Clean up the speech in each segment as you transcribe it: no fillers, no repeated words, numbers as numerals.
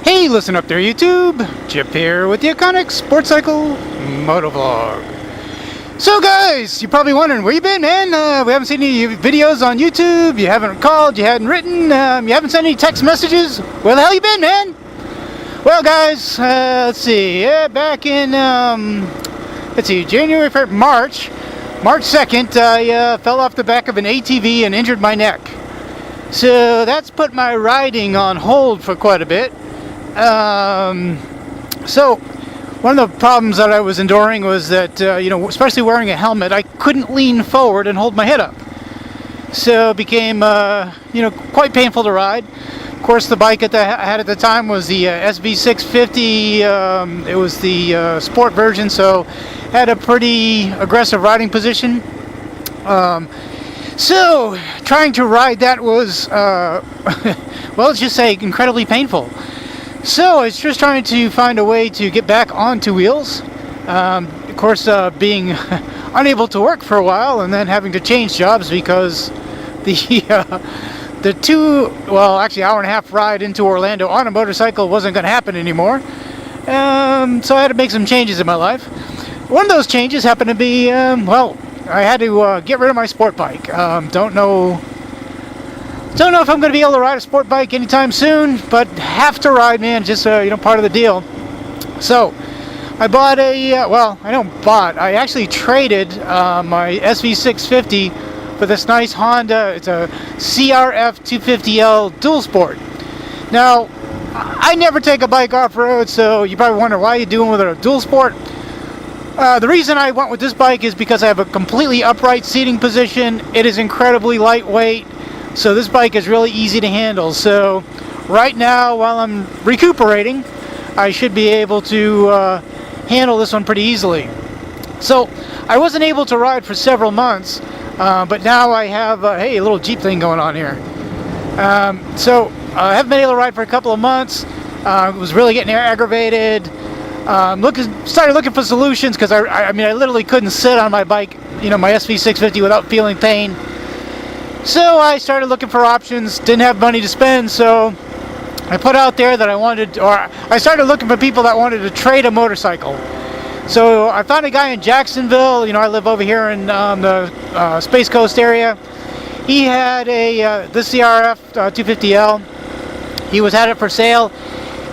Hey, listen up there, YouTube. Chip here with the Iconic Sports Cycle Motovlog. So, guys, you're probably wondering where you been, man. We haven't seen any videos on YouTube. You haven't called. You hadn't written. You haven't sent any text messages. Where the hell you been, man? Well, guys, let's see. Back in January, February, March 2nd, I fell off the back of an ATV and injured my neck. So that's put my riding on hold for quite a bit. So one of the problems that I was enduring was that, especially wearing a helmet, I couldn't lean forward and hold my head up. So it became, quite painful to ride. Of course, the bike I had at the time was the SV650. It was the sport version, so had a pretty aggressive riding position. So trying to ride that was, well, let's just say incredibly painful. So I was just trying to find a way to get back on two wheels. Of course, being unable to work for a while and then having to change jobs because the hour and a half ride into Orlando on a motorcycle wasn't going to happen anymore. So I had to make some changes in my life. One of those changes happened to be, I had to get rid of my sport bike. Don't know if I'm going to be able to ride a sport bike anytime soon, but have to ride, man. Just part of the deal. So I bought I actually traded my SV650 for this nice Honda. It's a CRF 250L dual sport. Now, I never take a bike off-road, so you probably wonder why you're doing with a dual sport. The reason I went with this bike is because I have a completely upright seating position. It is incredibly lightweight, so this bike is really easy to handle. So right now, while I'm recuperating, I should be able to handle this one pretty easily. So I wasn't able to ride for several months, but now I have a little Jeep thing going on here. So I haven't been able to ride for a couple of months. Was really getting aggravated. Started looking for solutions because I literally couldn't sit on my bike, my SV650 without feeling pain. So I started looking for options. Didn't have money to spend, so I put out there that I started looking for people that wanted to trade a motorcycle. So I found a guy in Jacksonville. I live over here in the Space Coast area. He had this CRF 250L. He had it for sale.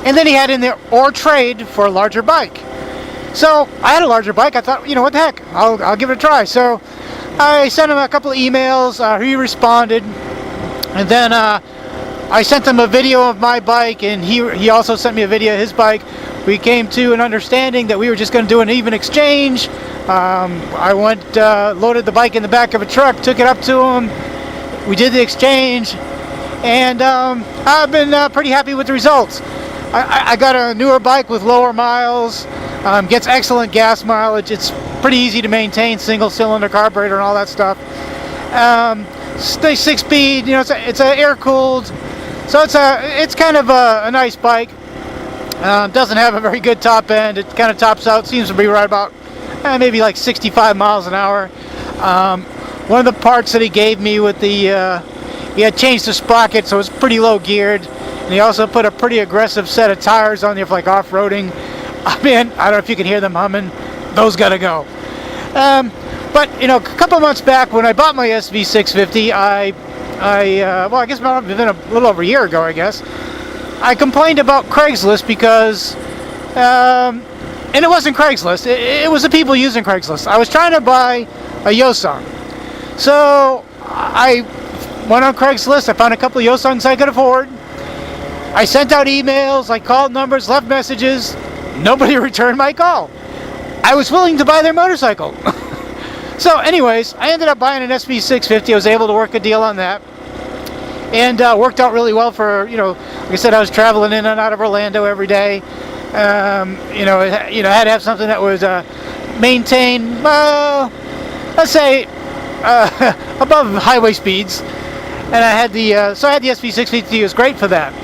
And then he had in there or trade for a larger bike. So I had a larger bike. I thought, what the heck, I'll give it a try. So I sent him a couple of emails. He responded, and then I sent him a video of my bike, and he also sent me a video of his bike. We came to an understanding that we were just going to do an even exchange. I went, loaded the bike in the back of a truck, took it up to him. We did the exchange, and I've been pretty happy with the results. I got a newer bike with lower miles, gets excellent gas mileage. It's pretty easy to maintain, single cylinder carburetor and all that stuff. Six speed, it's a air cooled, so it's kind of a nice bike. Doesn't have a very good top end. It kind of tops out, seems to be right about maybe like 65 miles an hour. One of the parts that he gave me with he had changed the sprocket, so it's pretty low geared. And he also put a pretty aggressive set of tires on there for like off-roading. I don't know if you can hear them humming. Those gotta go. But a couple months back when I bought my SV650, I guess it might have been a little over a year ago, I guess. I complained about Craigslist because, and it wasn't Craigslist. It was the people using Craigslist. I was trying to buy a Yosung. So I went on Craigslist. I found a couple of Yosungs I could afford. I sent out emails, I called numbers, left messages. Nobody returned my call. I was willing to buy their motorcycle. So anyways, I ended up buying an SV650. I was able to work a deal on that. And worked out really well for, like I said, I was traveling in and out of Orlando every day. I had to have something that was maintained, let's say, above highway speeds. And I had the SV650. It was great for that.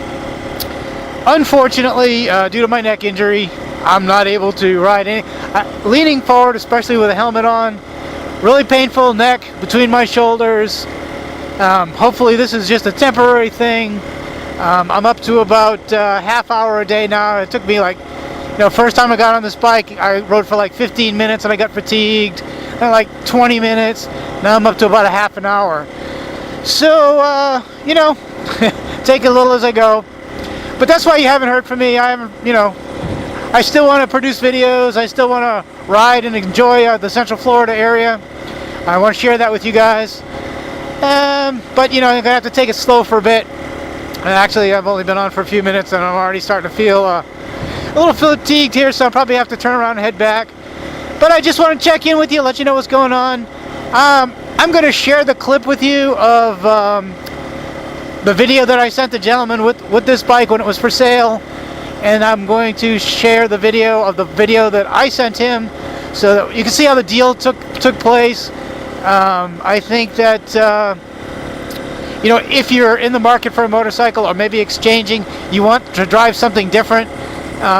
Unfortunately, due to my neck injury, I'm not able to ride leaning forward, especially with a helmet on. Really painful neck between my shoulders. Hopefully this is just a temporary thing. I'm up to about half hour a day now. It took me like, first time I got on this bike, I rode for like 15 minutes and I got fatigued, and like 20 minutes. Now I'm up to about a half an hour. So, take it a little as I go. But that's why you haven't heard from me. I haven't, I still want to produce videos. I still want to ride and enjoy the Central Florida area. I want to share that with you guys. But, I'm going to have to take it slow for a bit. And actually, I've only been on for a few minutes and I'm already starting to feel a little fatigued here, so I'll probably have to turn around and head back. But I just want to check in with you, let you know what's going on. I'm going to share the clip with you of the video that I sent the gentleman with this bike when it was for sale. And I'm going to share the video of the video that I sent him so that you can see how the deal took place. I think that, if you're in the market for a motorcycle or maybe exchanging, you want to drive something different,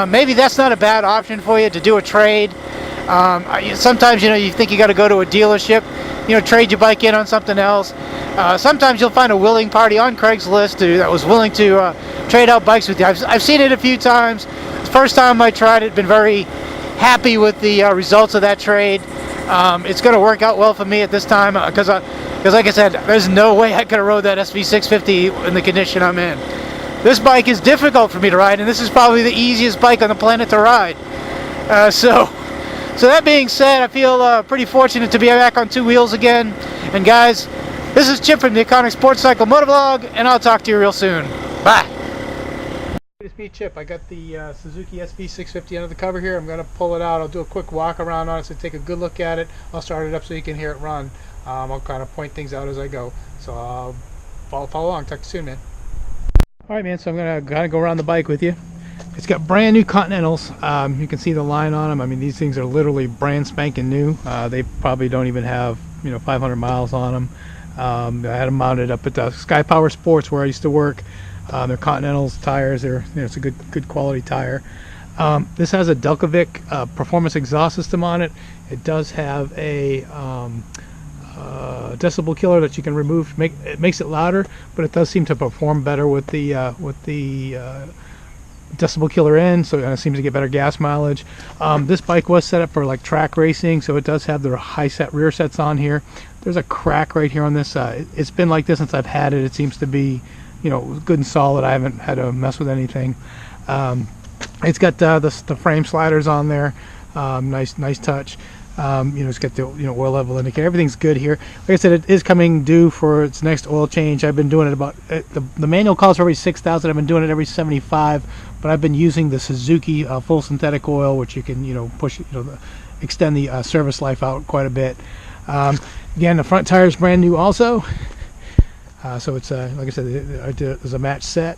maybe that's not a bad option for you to do a trade. Sometimes, you think you got to go to a dealership, trade your bike in on something else. Sometimes you'll find a willing party on Craigslist that was willing to trade out bikes with you. I've seen it a few times. The first time I tried it, been very happy with the results of that trade. It's going to work out well for me at this time because like I said, there's no way I could have rode that SV650 in the condition I'm in. This bike is difficult for me to ride, and this is probably the easiest bike on the planet to ride. So that being said, I feel pretty fortunate to be back on two wheels again. And guys, this is Chip from the Iconic Sports Cycle Motovlog, and I'll talk to you real soon. Bye. It's me, Chip. I got the Suzuki SV650 under the cover here. I'm going to pull it out. I'll do a quick walk around on it, so take a good look at it. I'll start it up so you can hear it run. I'll kind of point things out as I go. So I'll follow along. Talk to you soon, man. Alright, man, so I'm going to kind of go around the bike with you. It's got brand new Continentals. You can see the line on them. I mean, these things are literally brand spanking new. They probably don't even have 500 miles on them. I had them mounted up at Sky Power Sports where I used to work. They're Continentals tires. It's a good quality tire. This has a Delcovic performance exhaust system on it. It does have a decibel killer that you can remove. It makes it louder, but it does seem to perform better with the decibel killer in, so it seems to get better gas mileage. This bike was set up for like track racing, so it does have the high set rear sets on here. There's a crack right here on this. It's been like this since I've had it. It seems to be good and solid. I haven't had to mess with anything. It's got the frame sliders on there. Nice touch. It's got the oil level indicator. Everything's good here. Like I said, it is coming due for its next oil change. I've been doing it about the manual calls for every 6,000. I've been doing it every 75, but I've been using the Suzuki full synthetic oil, which you can push extend the service life out quite a bit. Again, the front tire is brand new also. So it's like I said, there's a match set.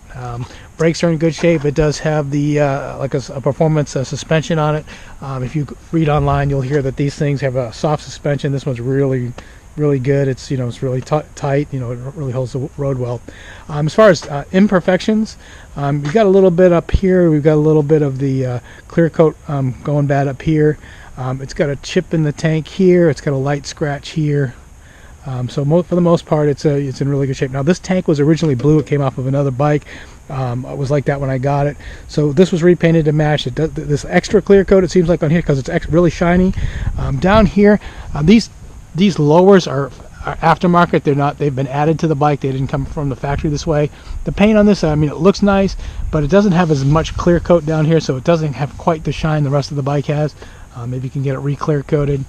Brakes are in good shape. It does have the like a performance suspension on it. If you read online, you'll hear that these things have a soft suspension. This one's really good. It's it's really tight. It really holds the road well. As far as imperfections, we've got a little bit up here. We've got a little bit of the clear coat going bad up here. It's got a chip in the tank here. It's got a light scratch here. So for the most part, it's in really good shape. Now, this tank was originally blue. It came off of another bike. It was like that when I got it. So this was repainted to match. It does this extra clear coat, it seems like, on here because it's really shiny. Down here, these lowers are aftermarket. They're not. They've been added to the bike. They didn't come from the factory this way. The paint on this, I mean, it looks nice, but it doesn't have as much clear coat down here, so it doesn't have quite the shine the rest of the bike has. Maybe you can get it re-clear coated.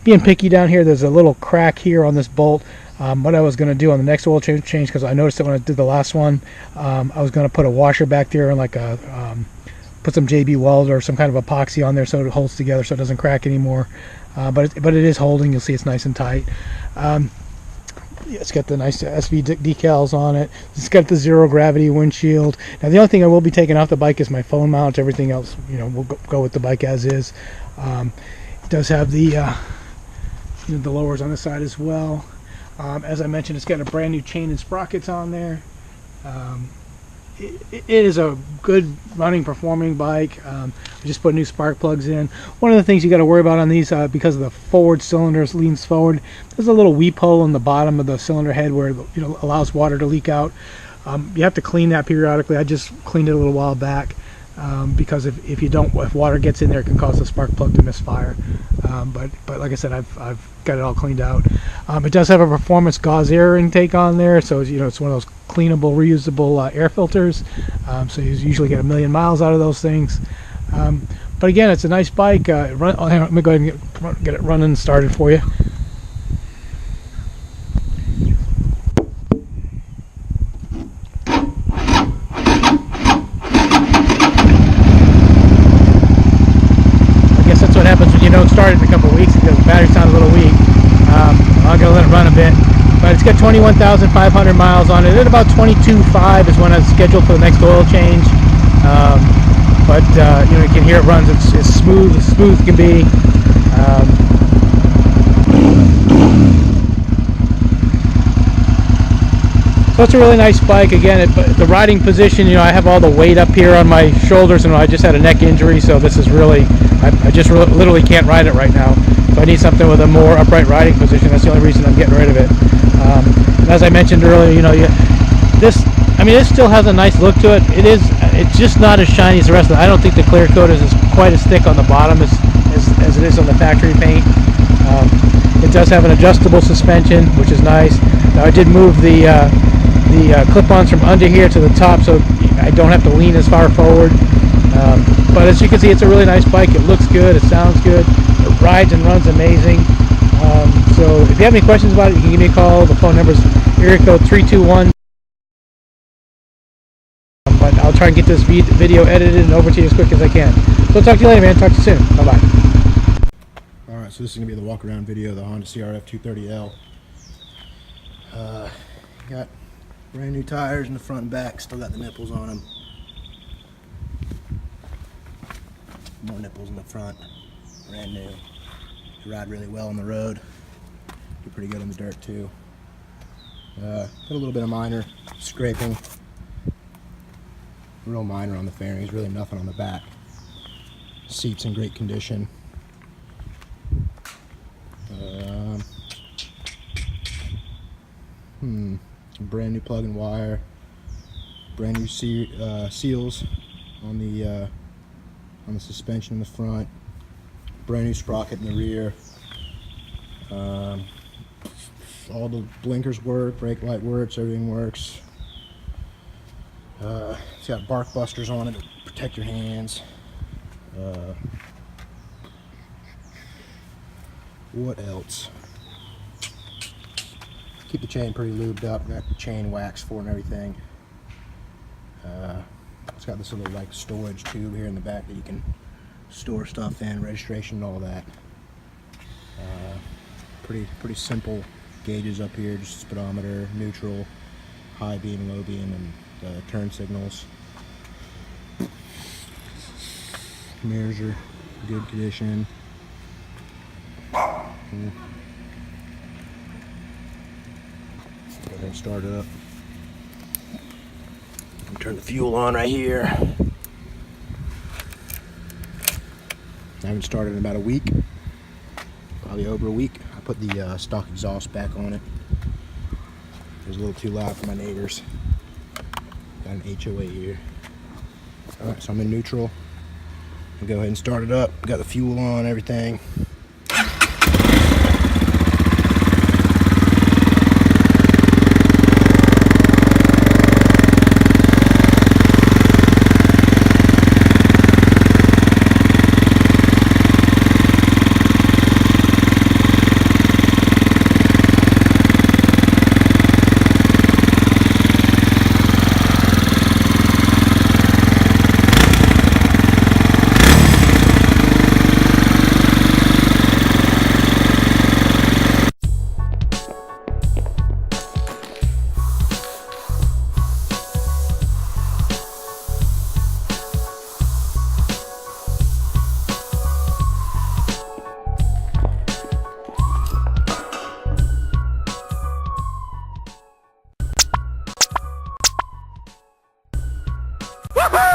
Being picky down here, there's a little crack here on this bolt. What I was going to do on the next oil change, because I noticed it when I did the last one, I was going to put a washer back there and put some JB Weld or some kind of epoxy on there so it holds together so it doesn't crack anymore. But it is holding. You'll see it's nice and tight. It's got the nice SV decals on it. It's got the zero gravity windshield. Now the only thing I will be taking off the bike is my phone mount. Everything else, will go with the bike as is. It does have the lowers on the side as well. As I mentioned, it's got a brand new chain and sprockets on there. it is a good running, performing bike. I just put new spark plugs in. One of the things you got to worry about on these, because of the forward cylinders leans forward, there's a little weep hole in the bottom of the cylinder head where allows water to leak out. You have to clean that periodically. I just cleaned it a little while back. Because if water gets in there, it can cause the spark plug to misfire. But like I said, I've got it all cleaned out. It does have a performance gauze air intake on there, so it's one of those cleanable, reusable air filters. So you usually get 1,000,000 miles out of those things. But again, it's a nice bike. Hang on, let me go ahead and get it running and started for you. That's what happens when you don't start it in a couple of weeks, because the battery's sound a little weak. I'm going to let it run a bit. But it's got 21,500 miles on it. At about 22.5 is when I was scheduled for the next oil change. You can hear it runs. It's smooth as can be. So it's a really nice bike. Again, the riding position, I have all the weight up here on my shoulders, and I just had a neck injury, so this is really, I just literally can't ride it right now. So I need something with a more upright riding position. That's the only reason I'm getting rid of it. And as I mentioned earlier, this still has a nice look to it. It's just not as shiny as the rest of it. I don't think the clear coat is quite as thick on the bottom as it is on the factory paint. It does have an adjustable suspension, which is nice. Now I did move the clip-ons from under here to the top, so I don't have to lean as far forward. But as you can see, it's a really nice bike. It looks good, it sounds good, it rides and runs amazing. So if you have any questions about it, you can give me a call. The phone number is area code 321. But I'll try and get this video edited and over to you as quick as I can. So I'll talk to you later, man. Talk to you soon. Bye-bye. Alright, so this is going to be the walk-around video of the Honda CRF 230L. Got brand new tires in the front and back, still got the nipples on them. More nipples in the front, brand new. They ride really well on the road, do pretty good in the dirt too. Got a little bit of minor scraping, real minor on the fairings, really nothing on the back. Seats in great condition. Brand new plug and wire, brand new seals on the suspension in the front, brand new sprocket in the rear. All the blinkers work, brake light works, everything works. It's got bark busters on it to protect your hands. What else? Keep the chain pretty lubed up, got the chain wax for it and everything. It's got this little like storage tube here in the back that you can store stuff in, registration and all that. Pretty simple gauges up here, just speedometer, neutral, high beam, low beam, and turn signals. Mirrors are good condition. Go ahead and start it up. Turn the fuel on right here. I haven't started in about a week, probably over a week. I put the stock exhaust back on it. It was a little too loud for my neighbors. Got an HOA here. Alright, so I'm in neutral. I'll go ahead and start it up. Got the fuel on, everything. Woohoo!